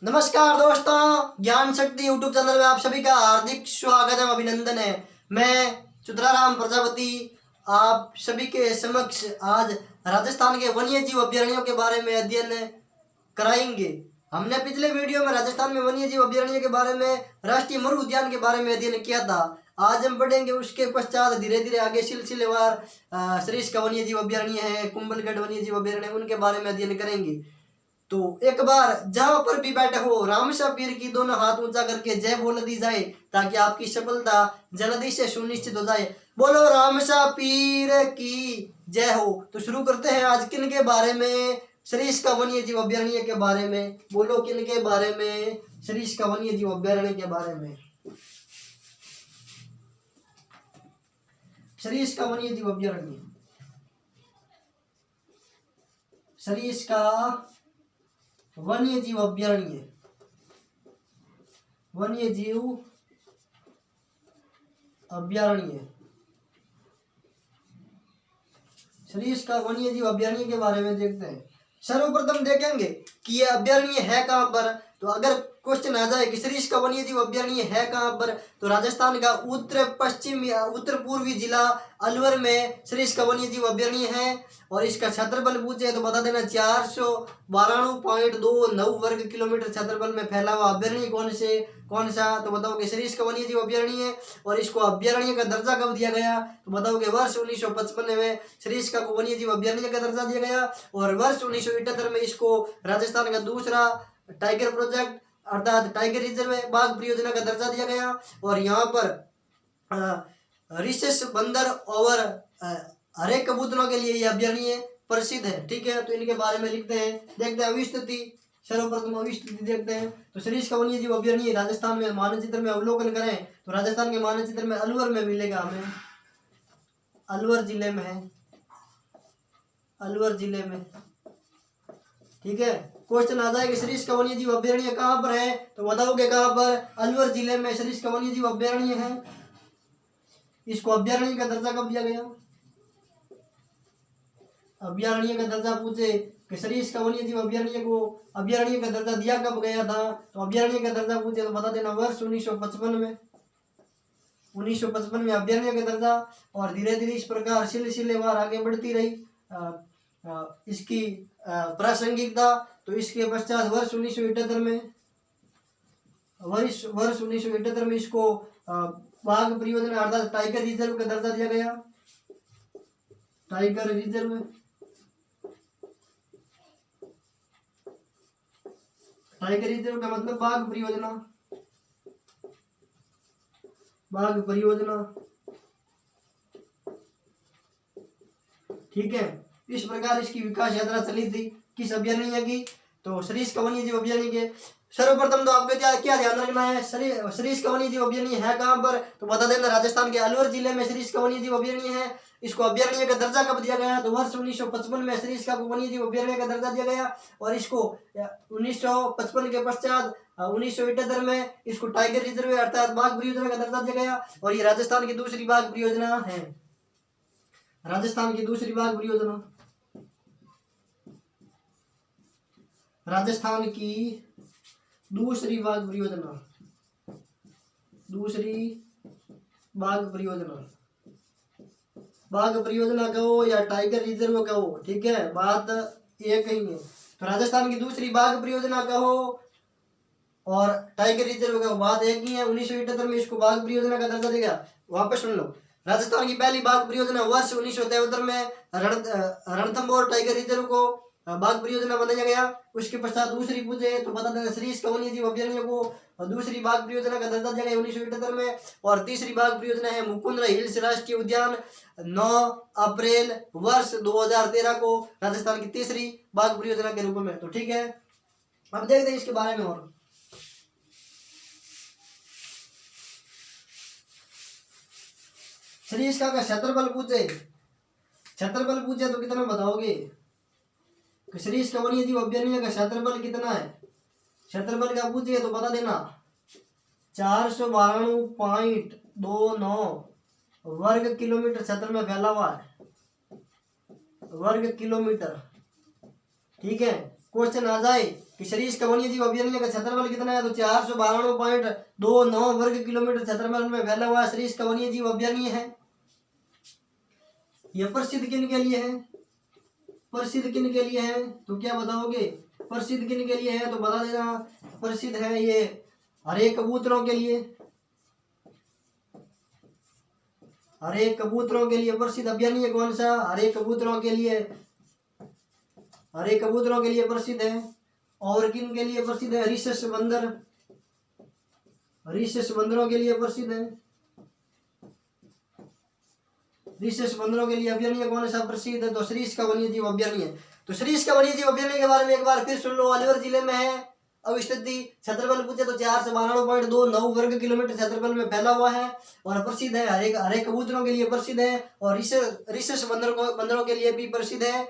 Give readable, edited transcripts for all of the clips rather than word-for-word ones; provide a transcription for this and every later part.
नमस्कार दोस्तों, ज्ञान शक्ति यूट्यूब चैनल में आप सभी का हार्दिक स्वागत है, अभिनंदन है। मैं चुतराराम प्रजापति आप सभी के समक्ष आज राजस्थान के वन्य जीव अभयारण्यों के बारे में अध्ययन कराएंगे। हमने पिछले वीडियो में राजस्थान में वन्य जीव अभयारण्य के बारे में, राष्ट्रीय मरु उद्यान के बारे में अध्ययन किया था। आज हम पढ़ेंगे उसके पश्चात धीरे धीरे आगे सिलसिलेवार सरिस्का वन्य जीव अभयारण्य है, कुंभलगढ़ वन्य जीव अभयारण्य, उनके बारे में अध्ययन करेंगे। तो एक बार जहां पर भी बैठे हो रामशा पीर की दोनों हाथ ऊंचा करके जय बोल दी जाए ताकि आपकी सफलता जल्दी से सुनिश्चित हो जाए। बोलो रामशा पीर की जय हो। तो शुरू करते हैं आज किन के बारे में, सरिस्का वन्य जीव अभयारण्य के बारे में। बोलो किन के बारे में, सरिस्का वन्य जीव अभयारण्य के बारे में। सरिस्का वन्य जीव अभयारण्य, सरिस्का वन्य जीव अभयारण्य, वन्य जीव अभयारण्य, सरिस्का वन्य जीव अभयारण्य के बारे में देखते हैं। सर्वप्रथम देखेंगे कि यह अभयारण्य है कहां पर। तो अगर क्वेश्चन आ जाए कि सरिस्का वन्य जीव अभयारण्य है कहां पर, तो राजस्थान का उत्तर पश्चिम या उत्तर पूर्वी जिला अलवर में सरिस्का वन्य जीव अभयारण्य है। और इसका क्षेत्रफल पूछे तो बता देना 492.29 वर्ग किलोमीटर क्षेत्रफल में फैला हुआ अभयारण्य कौन सा, तो बताओगे सरिस्का वन्य जीव अभयारण्य है। और इसको अभयारण्य का दर्जा कब दिया गया, तो बताओगे वर्ष 1955 में सरिस्का को वन्य जीव अभयारण्य का दर्जा दिया गया। और वर्ष 1978 में इसको राजस्थान का दूसरा टाइगर प्रोजेक्ट अर्थात टाइगर रिजर्व बाघ परियोजना का दर्जा दिया गया। और यहाँ पर रिसेस बंदर और हरे कबूतरों के लिए यह अभयारण्य प्रसिद्ध है। ठीक है, तो इनके बारे में लिखते हैं, देखते हैं अविस्थिति। सर्वप्रथम अविस्थिति देखते हैं। तो सरिस्का वन्य जीव अभयारण्य राजस्थान में मानचित्र में अवलोकन करें तो राजस्थान के मानचित्र में अलवर में मिलेगा, हमें अलवर जिले में है, अलवर जिले में। ठीक है, क्वेश्चन आ जाएगा सरिस्का वन्य जीव अभयारण्य कहाँ पर है, तो बताओगे कहाँ पर, अलवर जिले में सरिस्का वन्य जीव अभयारण्य है। इसको अभयारण्य का दर्जा कब दिया गया, अभयारण्य का दर्जा पूछे कि सरिस्का वन्य जीव अभयारण्य को अभयारण्य का दर्जा दिया कब गया था, तो अभयारण्य का दर्जा पूछे तो बता देना वर्ष 1955 में, 1955 में अभयारण्य का दर्जा। और धीरे धीरे इस प्रकार सिलसिलेवार आगे बढ़ती रही इसकी प्रासंगिकता। तो इसके पश्चात वर्ष 1978 में, वर्ष 1978 में इसको बाघ परियोजना अर्थात टाइगर रिजर्व का दर्जा दिया गया, टाइगर रिजर्व, टाइगर रिजर्व का मतलब बाघ परियोजना, बाघ परियोजना। ठीक है, इस प्रकार इसकी विकास यात्रा चली थी किस अभयारण्य की, तो सरिस्का वन्य जीव अभयारण्य के। सर्वप्रथम तो आपको क्या ध्यान रखना है, सरिस्का वन्य जीव अभयारण्य है कहाँ पर, तो बता देना राजस्थान के अलवर जिले में सरिस्का वन्य जीव अभयारण्य है। इसको अभयारण्य का दर्जा कब दिया गया, तो वर्ष 1955 में सरिस्का को वन्य जीव अभयारण्य का दर्जा दिया गया। और इसको 1955 के पश्चात 1978 में इसको टाइगर रिजर्व अर्थात बाघ परियोजना का दर्जा दिया गया। और ये राजस्थान की दूसरी बाघ परियोजना है, राजस्थान की दूसरी बाघ परियोजना, राजस्थान की दूसरी बाघ परियोजना, दूसरी बाघ परियोजना, बाघ परियोजना कहो या टाइगर रिजर्व कहो, ठीक है, बात एक ही है। तो राजस्थान की दूसरी बाघ परियोजना कहो और टाइगर रिजर्व कहो, बात एक ही है। 1978 में इसको बाघ परियोजना का दर्जा देगा। वापस सुन लो, राजस्थान की पहली बाघ परियोजना वर्ष 1973 में रणथंभौर टाइगर रिजर्व को बाघ परियोजना बनाया गया। उसके पश्चात दूसरी पूछे तो बता देना सरिस्का वन्य जीव अभयारण्य को दूसरी बाघ परियोजना का दर्जा दिया गया 1978 में। और तीसरी बाघ परियोजना है मुकुंदरा हिल्स राष्ट्रीय उद्यान, 9 अप्रैल वर्ष 2013 को राजस्थान की तीसरी बाघ परियोजना के रूप में। तो ठीक है, अब देखते हैं इसके बारे में। और सरिस्का का क्षेत्रफल पूछे, क्षेत्रफल पूछे तो कितना बताओगे, सरिस्का वन्य जीव अभयारण्य का क्षेत्रफल कितना है, क्षेत्रफल का पूछे तो बता देना 492.29 वर्ग किलोमीटर क्षेत्र में फैला हुआ है, वर्ग किलोमीटर। ठीक है, क्वेश्चन आ जाए कि सरीस का वन्य जीव अभयारण्य का क्षेत्रफल कितना है, तो 492.29 वर्ग किलोमीटर क्षेत्रफल में फैला हुआ सरीस का वन्य जीव अभयारण्य है। यह प्रसिद्ध किन के लिए है, प्रसिद्ध किन के लिए है, तो क्या बताओगे, प्रसिद्ध किन के लिए है, तो बता देना। प्रसिद्ध है ये हरे कबूतरों के लिए, हरे कबूतरों के लिए प्रसिद्ध अभयारण्य कौन सा, हरे कबूतरों के लिए, हरे कबूतरों के लिए प्रसिद्ध है। और किन के लिए प्रसिद्ध है, रिसस बंदर, रिसस बंदरों के लिए प्रसिद्ध है। रिसस बंदरों के लिए अभयारण्य कौन सा प्रसिद्ध है, तो सरीस का वन्य जीव अभयारण्य। तो सरीस का वन्य जीव अभयारण्य के बारे में एक बार फिर सुन लो। अलवर जिले में है। अब स्थिति क्षेत्रफल पूछे तो 492.29 वर्ग किलोमीटर क्षेत्रफल में फैला हुआ है और प्रसिद्ध है। हरे कबूतरों के लिए प्रसिद्ध है और रिसस बंदरों के लिए भी प्रसिद्ध है।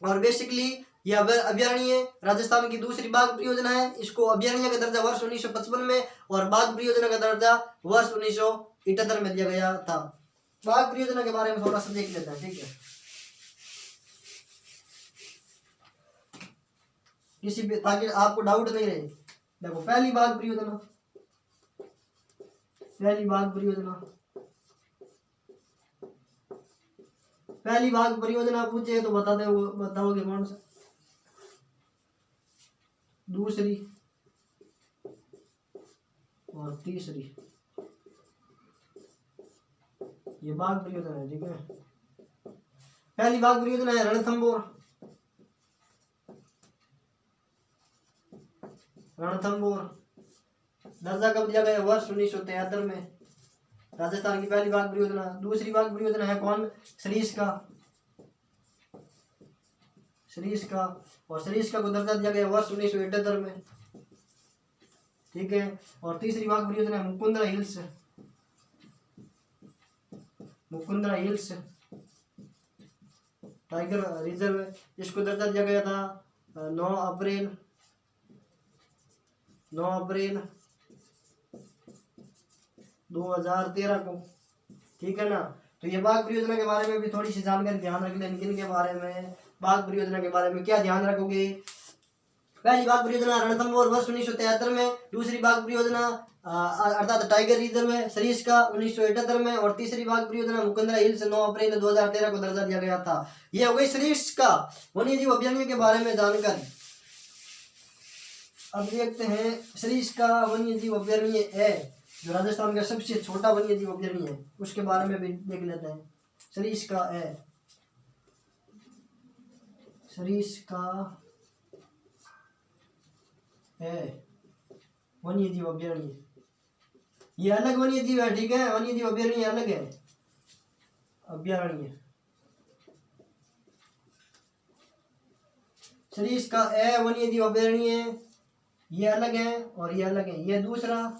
और बेसिकली यह अभयारण्य राजस्थान की दूसरी बाघ परियोजना है। इसको अभयारण्य का दर्जा वर्ष 1955 में और बाघ परियोजना का दर्जा वर्ष 1978 में दिया गया था। बाघ परियोजना के बारे में थोड़ा सा देख लेते हैं, ठीक है। किसी भी ताकि आपको डाउट नहीं रहे। देखो पहली बाघ परियोजना, पहली बाघ परियोजना, पहली बाघ परियोजना पूछे तो बताओगे कौन सा, दूसरी और तीसरी, ये बाघ परियोजना है, ठीक है। पहली बाघ परियोजना है रणथंबोर, रणथंबोर दर्जा कब दिया गया, वर्ष 1973 में, राजस्थान की पहली बाघ परियोजना। दूसरी बाघ परियोजना है कौन, सरीस का, सरीस का, और सरीस का को दर्जा दिया गया वर्ष 1978 में, ठीक है। और तीसरी बाघ परियोजना है Mukundra hills, Mukundra hills tiger reserve, इसको दर्जा दिया गया था 9 अप्रैल 2013 को, ठीक है ना। तो ये बाघ परियोजना के बारे में भी थोड़ी सी जानकारी ध्यान रख लें। किन के बारे में, बाघ परियोजना के बारे में क्या ध्यान रखोगे। पहली बाघ परियोजना रणथंबोर वर्ष 1973 में, दूसरी बाघ परियोजना अर्थात टाइगर रिजर्व है सरीस का 1978 में, और तीसरी बाघ परियोजना मुकुंदरा हिल्स 9 अप्रैल 2013 को दर्जा दिया गया था। ये हो गई सरीस का वन्य जीव अभयारण्य के बारे में जानकारी। अब देखते हैं सरीस का वन्य जीव अभयारण्य है जो राजस्थान का सबसे छोटा वन्य जीव अभयारण्य है, उसके बारे में भी देख लेते हैं। सरीस का है, सरीस का है वन्य जीव अभयारण्य, ये अलग वन्य जीव है, ठीक है। वन्य जीव अभयारण्य अलग है, अभयारण्य सरीस का है वन्य जीव अभयारण्य, ये अलग है और ये अलग है, ये दूसरा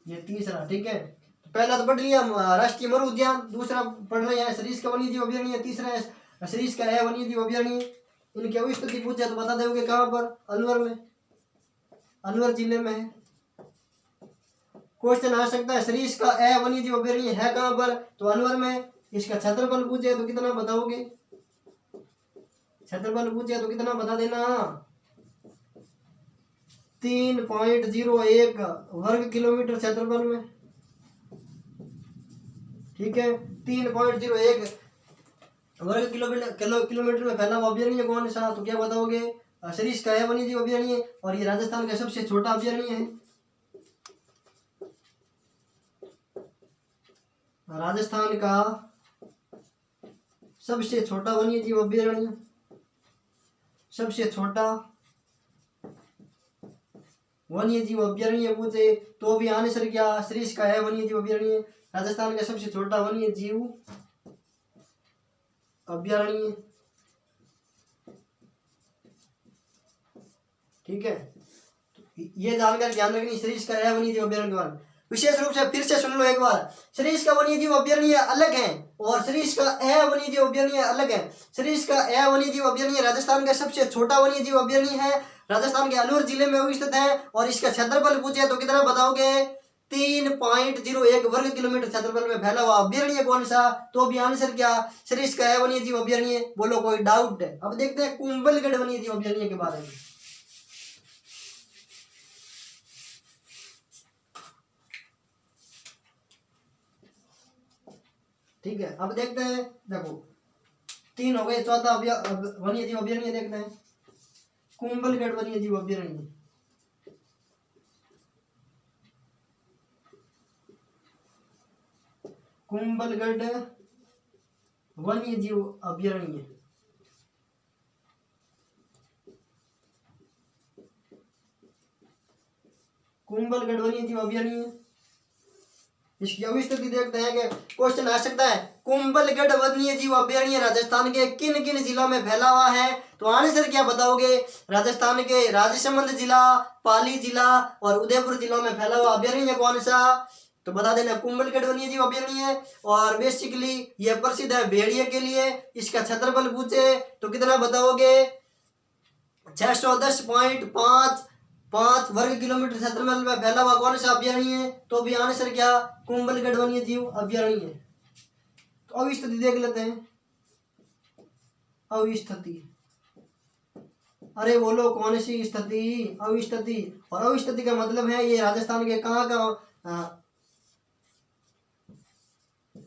ये तीसरा, ठीक है। तो पहला तो पढ़ लिया राष्ट्रीय मरु उद्यान, दूसरा पढ़ रहे हैं सरीस का वन्य जीव अभयारण्य, तीसरा है सरीस का है वन्य जीव अभयारण्य। इनकी स्थिति पूछे तो बता दोगे कहाँ पर, अलवर में, अलवर जिले में है। क्वेश्चन आ सकता है सरीस का है वन्य जीव अभयारण्य है कहाँ पर, तो अलवर में। इसका क्षेत्रफल पूछे तो कितना बताओगे, क्षेत्रफल पूछे तो कितना बता देना, 3.01 वर्ग किलोमीटर क्षेत्रफल में, ठीक है। 3.01 वर्ग किलोमीटर में फैला हुआ अभयारण्य कौन सा, तो क्या बताओगे, सरीस का है वन्य जीव अभयारण्य, और ये राजस्थान का सबसे छोटा अभयारण्य है। राजस्थान का सबसे छोटा वन्य जीव अभयारण्य, सबसे छोटा वन्य जीव अभयारण्य पूछे तो भी आंसर क्या, सरीस का है वन्य जीव अभयारण्य, राजस्थान का सबसे छोटा वन्य जीव अभयारण्य, ठीक है। ये जानकर ध्यान रखनी सरीस का है वन्य जीव अभयारण्य के बारे में। विशेष रूप से फिर से सुन लो एक बार, सरीस का वन्य जीव अभयारण्य अलग है और सरीस का ए वन्य जीव अभयारण्य अलग है। सरीस का ए वन्य जीव अभयारण्य राजस्थान का सबसे छोटा वन्य जीव अभयारण्य है, राजस्थान के अलवर जिले में स्थित है, और इसका क्षेत्रफल पूछे तो कितना बताओगे, 3.01 वर्ग किलोमीटर क्षेत्रफल में फैला हुआ अभ्यारण्य कौन सा? तो भी आंसर क्या सरिस्का है वन्य जीव अभ्यारण्य। बोलो कोई डाउट है? अब देखते हैं कुंभलगढ़ वन्य जीव अभ्यारण्य के बारे में। ठीक है, अब देखते हैं। देखो 3 हो गए, चौथा वन्य जीव अभ्यारण्य देखते हैं। कुंभलगढ़ वन्य जीव अभ्यारण्य, कुंभलगढ़ वन्य जीव अभ्यारण्य, कुंभलगढ़ वन्य जीव अभ्यारण्य। इसकी अविस्थिति देखते हैं कि क्वेश्चन आ सकता है कुंभलगढ़ वन्य जीव अभ्यारण्य राजस्थान के किन किन जिलों में फैला हुआ है? तो आंसर क्या बताओगे? राजस्थान के राजसमंद जिला, पाली जिला और उदयपुर जिलों में फैला हुआ अभ्यारण्य कौन सा? तो बता देना कुंभलगढ़ वन्य जीव अभ्यारण्य। और बेसिकली यह प्रसिद्ध है भेड़िए के लिए। इसका क्षेत्रफल पूछे तो कितना बताओगे? 610.55 वर्ग किलोमीटर क्षेत्रफल में फैला हुआ कौन सा अभ्यारण्य है? तो भी आंसर क्या कुंभलगढ़ वन्य जीव अभ्यारण्य। तो अविस्थिति देख लेते हैं। अविस्थिति, अरे बोलो कौन सी स्थिति? अविस्थिति। और अविस्थिति का मतलब है ये राजस्थान के कहाँ का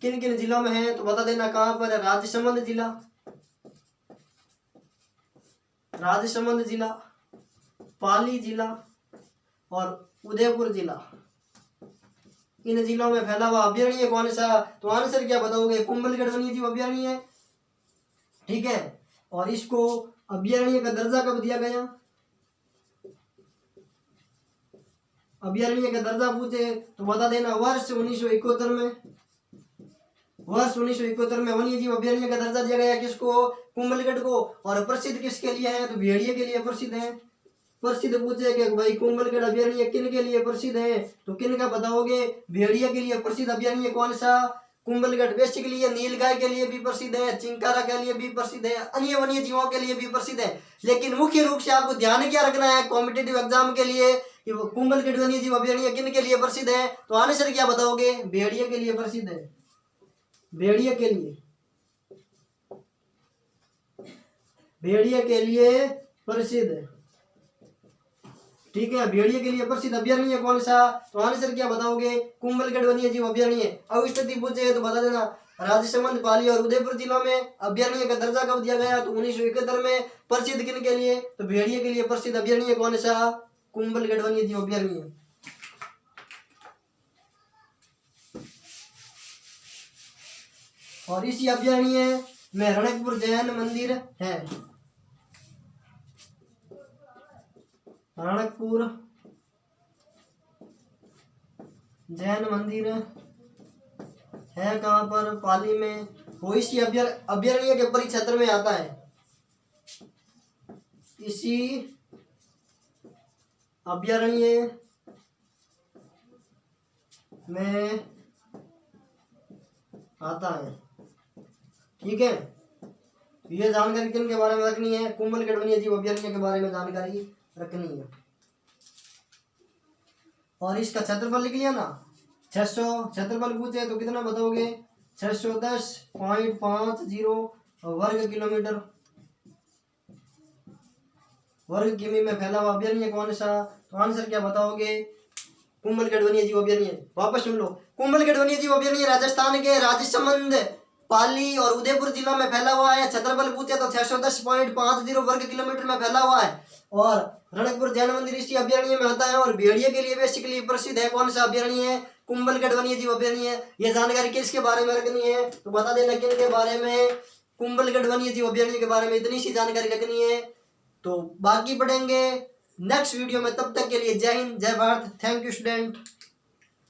किन किन जिलों में है? तो बता देना कहाँ पर है? राजसमंद जिला, राजसमंद जिला, पाली जिला और उदयपुर जिला। इन जिलों में फैला हुआ अभ्यारण्य कौन सा? तो आंसर क्या बताओगे? कुंभलगढ़ वन्य जीव अभ्यारण्य। ठीक है, और इसको अभ्यारण्य का दर्जा कब दिया गया? अभ्यारण्य का दर्जा पूछे तो बता देना वर्ष 1971 में। वर्ष 1971 में वन्य जीव अभ्यारण्य का दर्जा दिया गया। किसको? कुंभलगढ़ को। और प्रसिद्ध किसके लिए है? तो भेड़िए के लिए प्रसिद्ध है। प्रसिद्ध पूछे कि भाई कुंभलगढ़ अभ्यारण्य किन के लिए प्रसिद्ध है? तो किन का बताओगे? भेड़िए के लिए प्रसिद्ध अभ्यारण्य कौन सा? कुंभलगढ़। बेसिकली ये नीलगाय के लिए भी प्रसिद्ध है, चिंकारा के लिए भी प्रसिद्ध है, अन्य वन्य जीवों के लिए भी प्रसिद्ध है। लेकिन मुख्य रूप से आपको ध्यान क्या रखना है कॉम्पिटिटिव एग्जाम के लिए कि वो कुंभलगढ़ वन्य जीव अभ्यारण्य किन के लिए प्रसिद्ध है? तो आंसर क्या बताओगे? भेड़िए के लिए प्रसिद्ध है। भेड़िए के लिए, भेड़िए के लिए प्रसिद्ध है। ठीक है, भेड़िए के लिए प्रसिद्ध अभ्यारण्य कौन सा? तो आंसर क्या बताओगे? कुंभलगढ़ वन्य जीव अभ्यारण्य। अब स्थिति पूछे तो बता देना राजसमंद, पाली और उदयपुर जिलों में अभ्यारण्य का दर्जा कब दिया गया? तो 1971 में। प्रसिद्ध किन के लिए? तो भेड़िए के लिए प्रसिद्ध अभ्यारण्य कौन सा? कुंभलगढ़ वन्य जीव अभ्यारण्य। और इसी अभ्यारण्य में रणकपुर जैन मंदिर है। रणकपुर जैन मंदिर है कहाँ पर? पाली में। वो इसी अभ्यारण्य के परिक्षेत्र में आता है। इसी अभ्यारण्य में आता है। ठीक है, ये जानकारी किन के बारे में रखनी है? कुंभलगढ़ वन्य जीव अभ्यारण्य के बारे में जानकारी रखनी है। और इसका क्षेत्रफल लिख लिया ना, 600। क्षेत्रफल पूछे तो कितना बताओगे? 610.50 वर्ग किलोमीटर, वर्ग किमी में फैला हुआ अभ्यारण्य कौन सा? तो आंसर क्या बताओगे? कुंभलगढ़ वन्य जीव अभ्यारण्य। वापस सुन लो, कुंभलगढ़ वन्य जीव अभ्यारण्य राजस्थान के राजसमंद, पाली और उदयपुर जिलों में फैला हुआ है। क्षेत्रफल पूछे तो 610.50 वर्ग किलोमीटर में फैला हुआ है। और रणकपुर जैन मंदिर इसी अभ्यारण्य में आता है। और भेड़िए के लिए बेसिकली प्रसिद्ध है कौन सा अभ्यारण्य है? कुंभलगढ़ वन्य जीव अभ्यारण्य। ये जानकारी किसके बारे में रखनी है? तो बता देना किन के बारे में? कुंभलगढ़ वन्य जीव अभ्यारण्य के बारे में इतनी सी जानकारी रखनी है। तो बाकी पढ़ेंगे नेक्स्ट वीडियो में। तब तक के लिए जय हिंद, जय भारत। Thank you student.